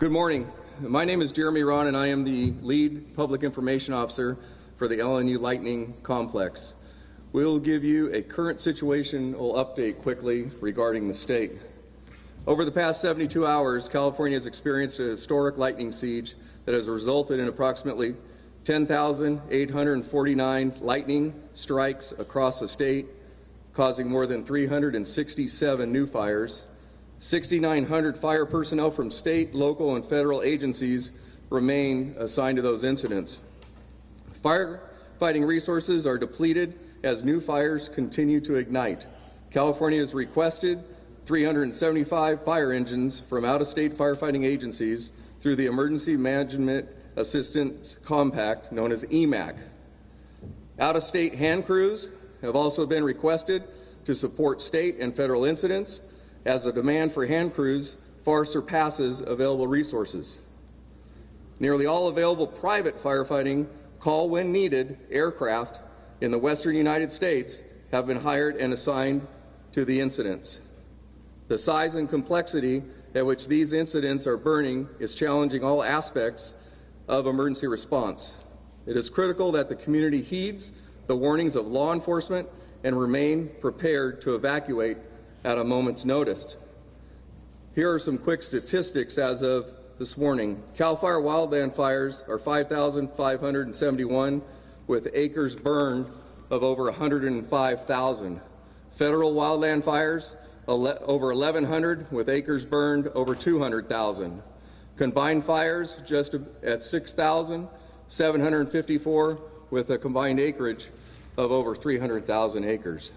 Good morning. My name is Jeremy Ron, and I am the lead public information officer for the LNU Lightning Complex. We'll give you a current situational update quickly regarding the state. Over the past 72 hours, California has experienced a historic lightning siege that has resulted in approximately 10,849 lightning strikes across the state, causing more than 367 new fires. 6,900 fire personnel from state, local, and federal agencies remain assigned to those incidents. Firefighting resources are depleted as new fires continue to ignite. California has requested 375 fire engines from out-of-state firefighting agencies through the Emergency Management Assistance Compact, known as EMAC. Out-of-state hand crews have also been requested to support state and federal incidents, as the demand for hand crews far surpasses available resources. Nearly all available private firefighting call when needed aircraft in the western United States have been hired and assigned to the incidents. The size and complexity at which these incidents are burning is challenging all aspects of emergency response. It is critical that the community heeds the warnings of law enforcement and remain prepared to evacuate at a moment's notice. Here are some quick statistics as of this morning. CAL FIRE wildland fires are 5,571 with acres burned of over 105,000. Federal wildland fires over 1,100 with acres burned over 200,000. Combined fires just at 6,754 with a combined acreage of over 300,000 acres.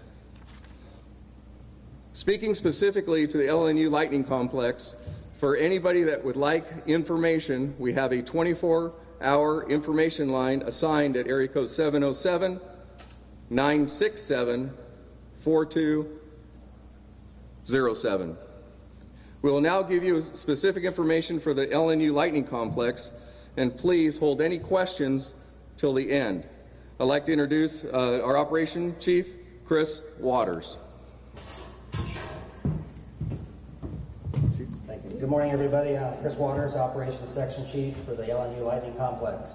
Speaking specifically to the LNU Lightning Complex, for anybody that would like information, we have a 24-hour information line assigned at area code 707-967-4207. We will now give you specific information for the LNU Lightning Complex, and please hold any questions till the end. I'd like to introduce our Operation Chief, Chris Waters. Good morning, everybody. I'm Chris Waters, Operations Section Chief for the LNU Lightning Complex.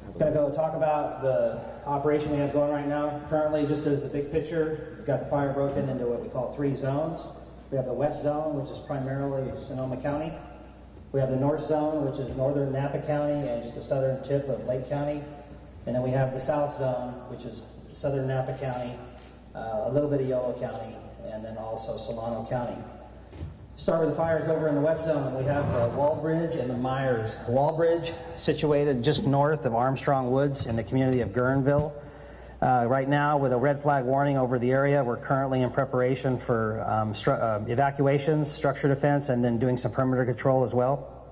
I'm going to go talk about the operation we have going right now. Currently, just as a big picture, we've got the fire broken into what we call 3 zones. We have the west zone, which is primarily Sonoma County. We have the north zone, which is northern Napa County and just the southern tip of Lake County. And then we have the south zone, which is southern Napa County, a little bit of Yolo County, and then also Solano County. Start with the fires over in the west zone. We have the Wallbridge and the Myers. Wallbridge, situated just north of Armstrong Woods in the community of Guerneville. Right now, with a red flag warning over the area, we're currently in preparation for evacuations, structure defense, and then doing some perimeter control as well.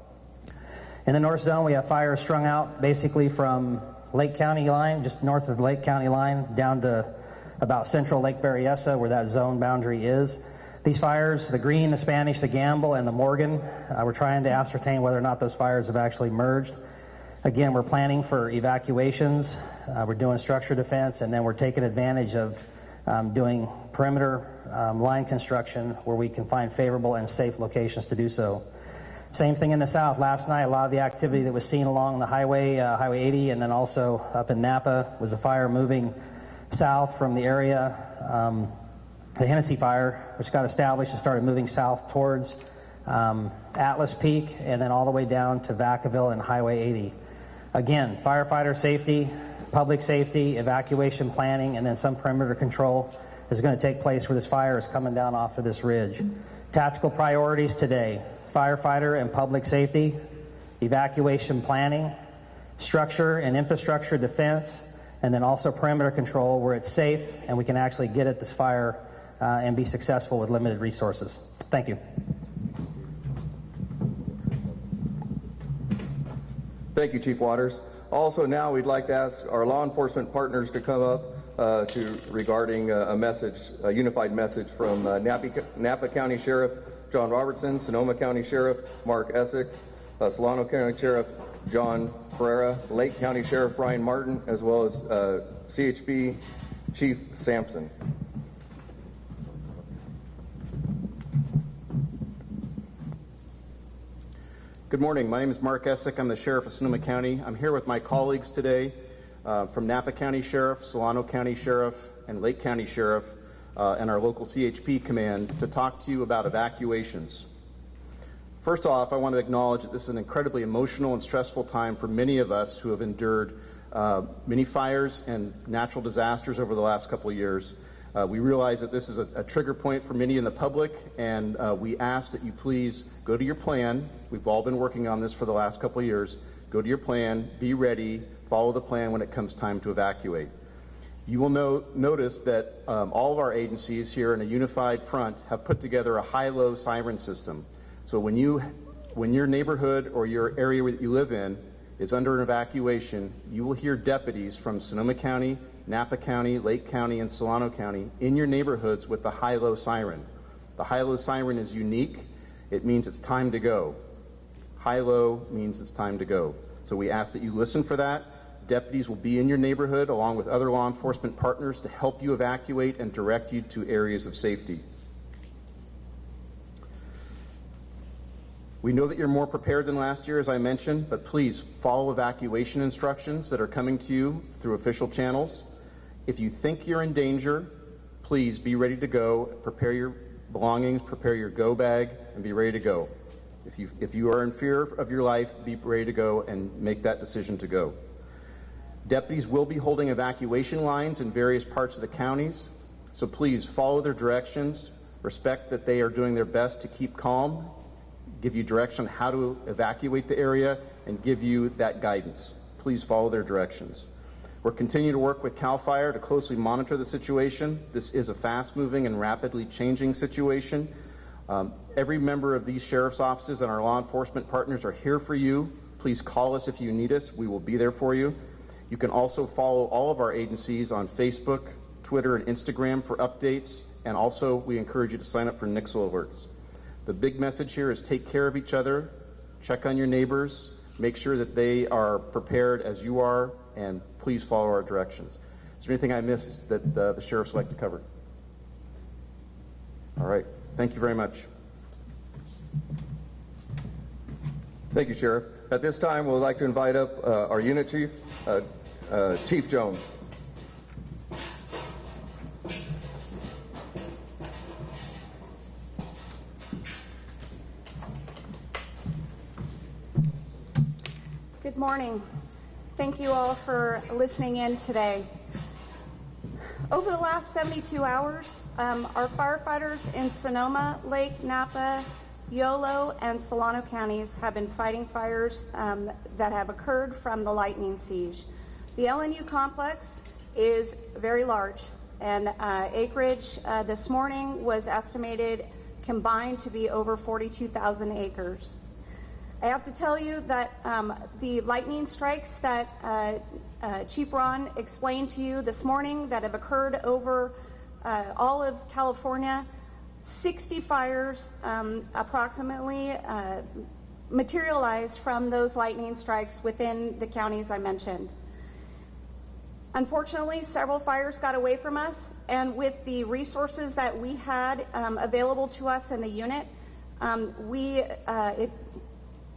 In the north zone, we have fires strung out basically from Lake County line, just north of the Lake County line, down to about central Lake Berryessa, where that zone boundary is. These fires, the Green, the Spanish, the Gamble, and the Morgan, we're trying to ascertain whether or not those fires have actually merged. Again, we're planning for evacuations, we're doing structure defense, and then we're taking advantage of doing perimeter line construction where we can find favorable and safe locations to do so. Same thing in the south. Last night, a lot of the activity that was seen along the highway, Highway 80, and then also up in Napa was a fire moving south from the area. The Hennessy fire, which got established and started moving south towards Atlas Peak and then all the way down to Vacaville and Highway 80. Again, firefighter safety, public safety, evacuation planning, and then some perimeter control is going to take place where this fire is coming down off of this ridge. Tactical priorities today: firefighter and public safety, evacuation planning, structure and infrastructure defense, and then also perimeter control where it's safe and we can actually get at this fire and be successful with limited resources. Thank you. Thank you, Chief Waters. Also, now we'd like to ask our law enforcement partners to come up regarding a message, a unified message from Napa County Sheriff John Robertson, Sonoma County Sheriff Mark Essick, Solano County Sheriff John Ferreira, Lake County Sheriff Brian Martin, as well as CHP Chief Sampson. Good morning. My name is Mark Essick. I'm the Sheriff of Sonoma County. I'm here with my colleagues today from Napa County Sheriff, Solano County Sheriff, and Lake County Sheriff, and our local CHP command to talk to you about evacuations. First off, I want to acknowledge that this is an incredibly emotional and stressful time for many of us who have endured many fires and natural disasters over the last couple of years. We realize that this is a trigger point for many in the public, and we ask that you please go to your plan. We've all been working on this for the last couple of years. Go to your plan, be ready, follow the plan when it comes time to evacuate. You will notice that all of our agencies here in a unified front have put together a high-low siren system. So when your neighborhood or your area that you live in is under an evacuation, you will hear deputies from Sonoma County, Napa County, Lake County, and Solano County in your neighborhoods with the high-low siren. The high-low siren is unique. It means it's time to go. High-low means it's time to go. So we ask that you listen for that. Deputies will be in your neighborhood along with other law enforcement partners to help you evacuate and direct you to areas of safety. We know that you're more prepared than last year, as I mentioned, but please follow evacuation instructions that are coming to you through official channels. If you think you're in danger, please be ready to go. Prepare your belongings, prepare your go bag, and be ready to go. If you are in fear of your life, be ready to go and make that decision to go. Deputies will be holding evacuation lines in various parts of the counties, so please follow their directions, respect that they are doing their best to keep calm, give you direction on how to evacuate the area, and give you that guidance. Please follow their directions. We're continuing to work with CAL FIRE to closely monitor the situation. This is a fast-moving and rapidly changing situation. Every member of these sheriff's offices and our law enforcement partners are here for you. Please call us if you need us. We will be there for you. You can also follow all of our agencies on Facebook, Twitter, and Instagram for updates, and also we encourage you to sign up for Nixle alerts. The big message here is take care of each other, check on your neighbors, make sure that they are prepared as you are, and please follow our directions. Is there anything I missed that the sheriffs would like to cover? All right. Thank you very much. Thank you, Sheriff. At this time, we'd like to invite up our unit chief, Chief Jones. Good morning. Thank you all for listening in today. Over the last 72 hours, our firefighters in Sonoma, Lake, Napa, Yolo, and Solano counties have been fighting fires that have occurred from the lightning siege. The LNU complex is very large, and acreage this morning was estimated combined to be over 42,000 acres. I have to tell you that the lightning strikes that Chief Ron explained to you this morning that have occurred over all of California, 60 fires approximately materialized from those lightning strikes within the counties I mentioned. Unfortunately, several fires got away from us, and with the resources that we had available to us in the unit,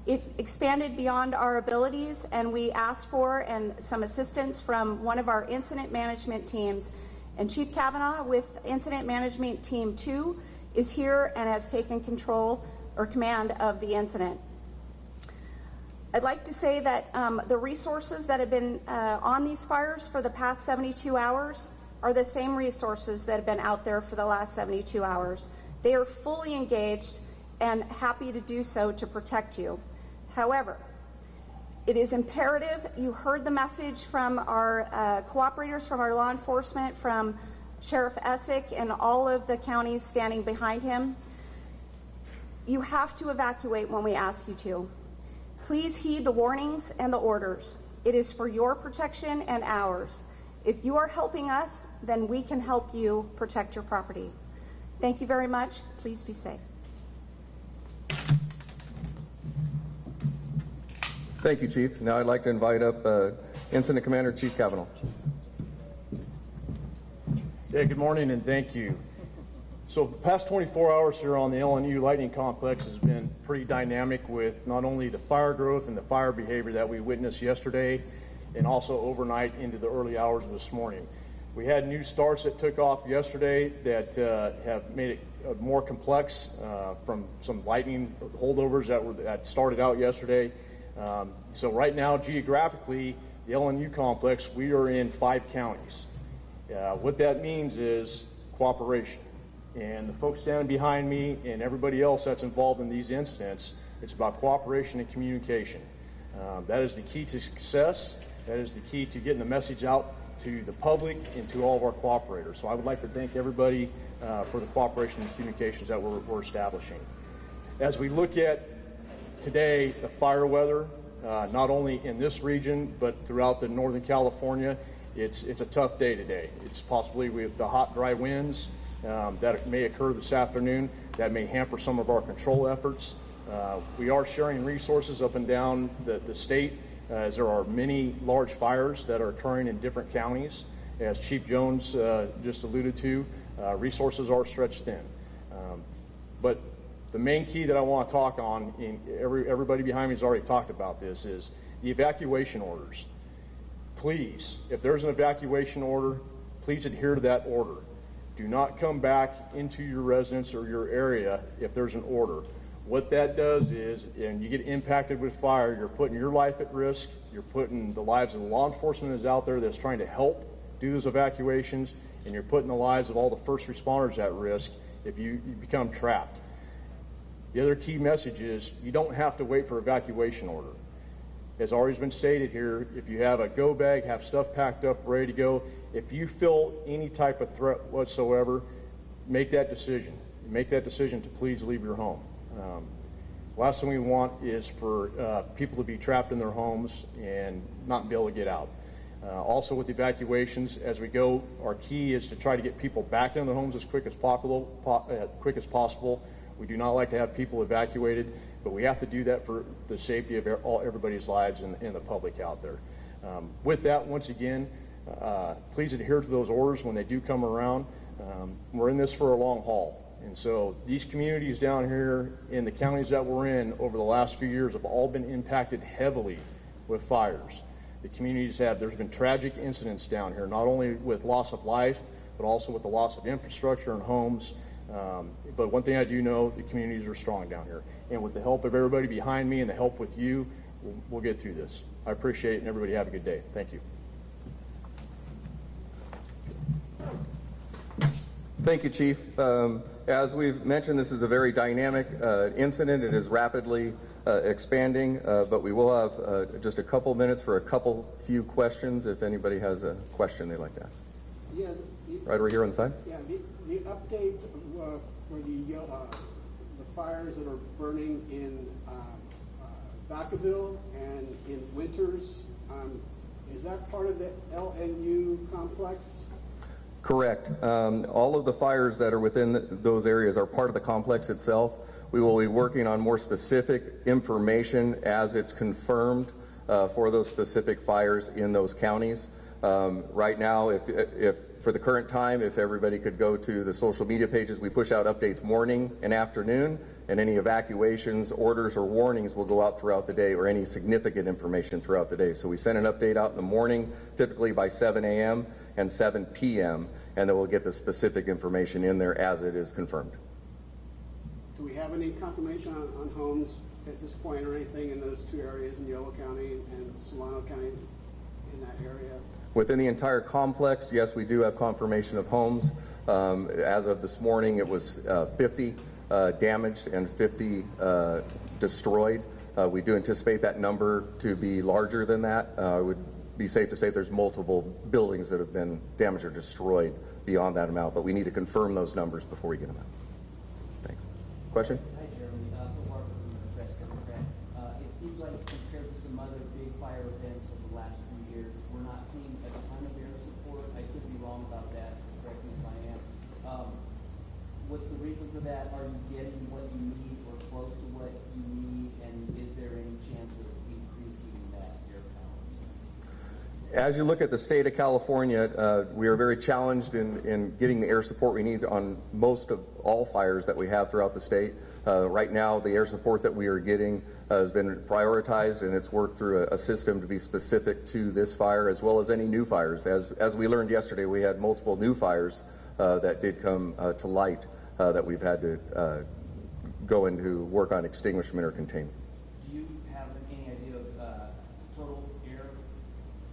it expanded beyond our abilities, and we asked for some assistance from one of our incident management teams. And Chief Cavanaugh with Incident Management Team 2 is here and has taken control or command of the incident. I'd like to say that the resources that have been on these fires for the past 72 hours are the same resources that have been out there for the last 72 hours. They are fully engaged and happy to do so to protect you. However, it is imperative, you heard the message from our cooperators, from our law enforcement, from Sheriff Essick and all of the counties standing behind him. You have to evacuate when we ask you to. Please heed the warnings and the orders. It is for your protection and ours. If you are helping us, then we can help you protect your property. Thank you very much. Please be safe. Thank you, Chief. Now I'd like to invite up Incident Commander Chief Cavanaugh. Yeah, good morning and thank you. So the past 24 hours here on the LNU Lightning Complex has been pretty dynamic with not only the fire growth and the fire behavior that we witnessed yesterday and also overnight into the early hours of this morning. We had new starts that took off yesterday that have made it more complex from some lightning holdovers that started out yesterday. So right now, geographically, the LNU complex, we are in 5 counties. What that means is cooperation. And the folks standing behind me and everybody else that's involved in these incidents, it's about cooperation and communication. That is the key to success. That is the key to getting the message out to the public and to all of our cooperators. So I would like to thank everybody for the cooperation and communications that we're establishing. As we look at today, the fire weather, not only in this region, but throughout the Northern California, it's a tough day today. It's possibly with the hot, dry winds that may occur this afternoon that may hamper some of our control efforts. We are sharing resources up and down the state as there are many large fires that are occurring in different counties. As Chief Jones just alluded to, resources are stretched thin. But the main key that I want to talk on, everybody behind me has already talked about this, is the evacuation orders. Please, if there's an evacuation order, please adhere to that order. Do not come back into your residence or your area if there's an order. What that does is, and you get impacted with fire, you're putting your life at risk, you're putting the lives of the law enforcement that's out there that's trying to help do those evacuations, and you're putting the lives of all the first responders at risk if you become trapped. The other key message is you don't have to wait for evacuation order. As already been stated here, if you have a go bag, have stuff packed up, ready to go, if you feel any type of threat whatsoever, make that decision. Make that decision to please leave your home. Last thing we want is for people to be trapped in their homes and not be able to get out. Also with evacuations, as we go, our key is to try to get people back into their homes as quick as possible. We do not like to have people evacuated, but we have to do that for the safety of everybody's lives and the public out there. With that, once again, please adhere to those orders when they do come around. We're in this for a long haul. And so these communities down here in the counties that we're in over the last few years have all been impacted heavily with fires. The communities there's been tragic incidents down here, not only with loss of life, but also with the loss of infrastructure and homes. But one thing I do know, the communities are strong down here. And with the help of everybody behind me and the help with you, we'll get through this. I appreciate it, and everybody have a good day. Thank you. Thank you, Chief. As we've mentioned, this is a very dynamic incident. It is rapidly expanding, but we will have just a couple minutes for a few questions if anybody has a question they'd like to ask. Yeah, right over here on the side. Yeah, the update for the fires that are burning in Vacaville and in Winters, is that part of the LNU complex? Correct. All of the fires that are within those areas are part of the complex itself. We will be working on more specific information as it's confirmed for those specific fires in those counties. Right now, if for the current time, if everybody could go to the social media pages, we push out updates morning and afternoon, and any evacuations, orders, or warnings will go out throughout the day, or any significant information throughout the day. So we send an update out in the morning, typically by 7 a.m. and 7 p.m., and then we'll get the specific information in there as it is confirmed. Do we have any confirmation on homes at this point or anything in those two areas in Yolo County and Solano County in that area? Within the entire complex, yes, we do have confirmation of homes. As of this morning, it was 50 damaged and 50 destroyed. We do anticipate that number to be larger than that. It would be safe to say there's multiple buildings that have been damaged or destroyed beyond that amount, but we need to confirm those numbers before we get them out. Thanks. Question? Hi, Jeremy. Phil Barker from the Press Democrat. It seems like compared to some other big fire events of the last few years, we're not seeing a ton of air support. I could be wrong about that, so correct me if I am. What's the reason for that? Are you getting what you need or close to what you need? And is there any chance of increasing that air power? As you look at the state of California, we are very challenged in getting the air support we need on most of all fires that we have throughout the state. Right now, the air support that we are getting has been prioritized, and it's worked through a system to be specific to this fire as well as any new fires. As we learned yesterday, we had multiple new fires that did come to light that we've had to go into work on extinguishment or containment. Do you have any idea of total air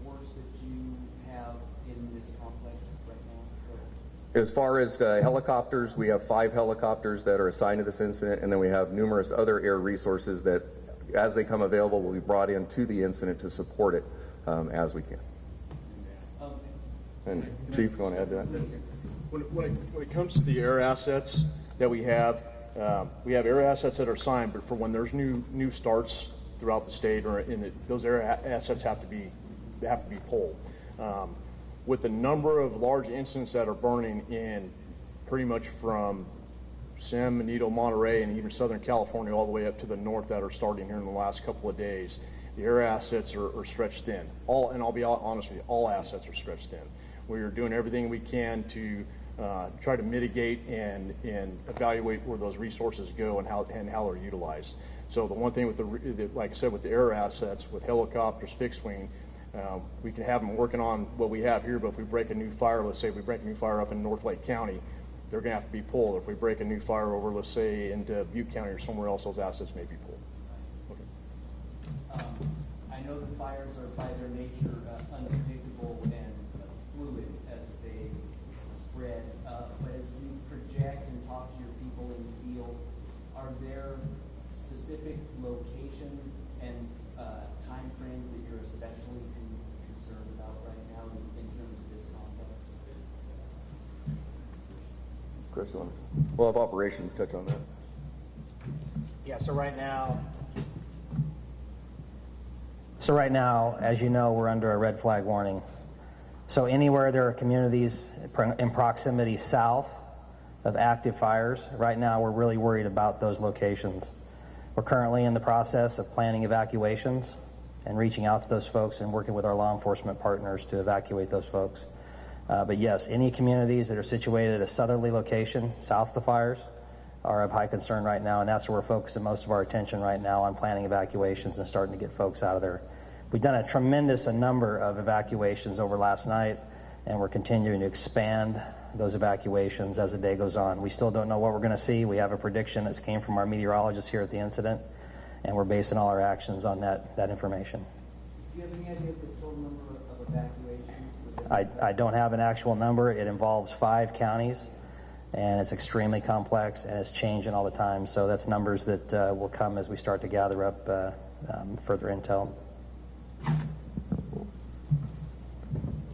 force that you have in this complex right now? As far as helicopters, we have 5 helicopters that are assigned to this incident, and then we have numerous other air resources that, as they come available, will be brought into the incident to support it as we can. And Chief, you want to add to that? When it comes to the air assets that we have air assets that are assigned, but for when there's new starts throughout the state, or those air assets have to be pulled. With the number of large incidents that are burning in pretty much from San Benito, Monterey, and even Southern California all the way up to the north that are starting here in the last couple of days, the air assets are stretched thin. And I'll be honest with you, all assets are stretched thin. We are doing everything we can to try to mitigate and evaluate where those resources go and how they're utilized. So the one thing with like I said, with the air assets, with helicopters, fixed wing, we can have them working on what we have here, but if we break a new fire, let's say we break a new fire up in North Lake County, they're going to have to be pulled. If we break a new fire over, let's say, into Butte County or somewhere else, those assets may be pulled. Okay. I know the fires are by their nature unpredictable and fluid as they spread, but as you project and talk to your people in the field, are there specific locations and time frames that you're especially concerned about right now in terms of this complex? Chris, you want to? We'll have operations touch on that. Yeah, so right now, as you know, we're under a red flag warning. So anywhere there are communities in proximity south of active fires, right now we're really worried about those locations. We're currently in the process of planning evacuations and reaching out to those folks and working with our law enforcement partners to evacuate those folks. But yes, any communities that are situated at a southerly location south of the fires are of high concern right now, and that's where we're focusing most of our attention right now, on planning evacuations and starting to get folks out of there. We've done a tremendous number of evacuations over last night, and we're continuing to expand those evacuations as the day goes on. We still don't know what we're going to see. We have a prediction that came from our meteorologists here at the incident, and we're basing all our actions on that information. Do you have any idea of the total number of evacuations? I don't have an actual number. It involves 5 counties, and it's extremely complex, and it's changing all the time. So that's numbers that will come as we start to gather up further intel.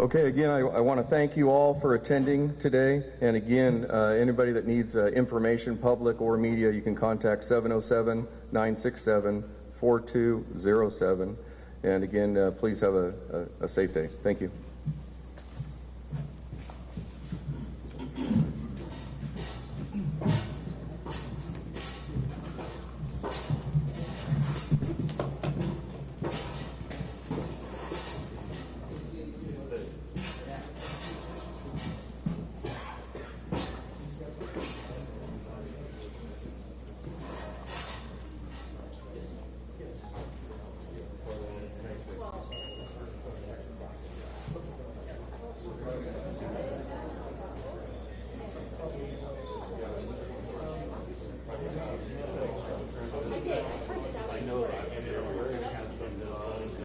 Okay, again, I want to thank you all for attending today. And again, anybody that needs information, public or media, you can contact 707-967-4207. And again, please have a safe day. Thank you.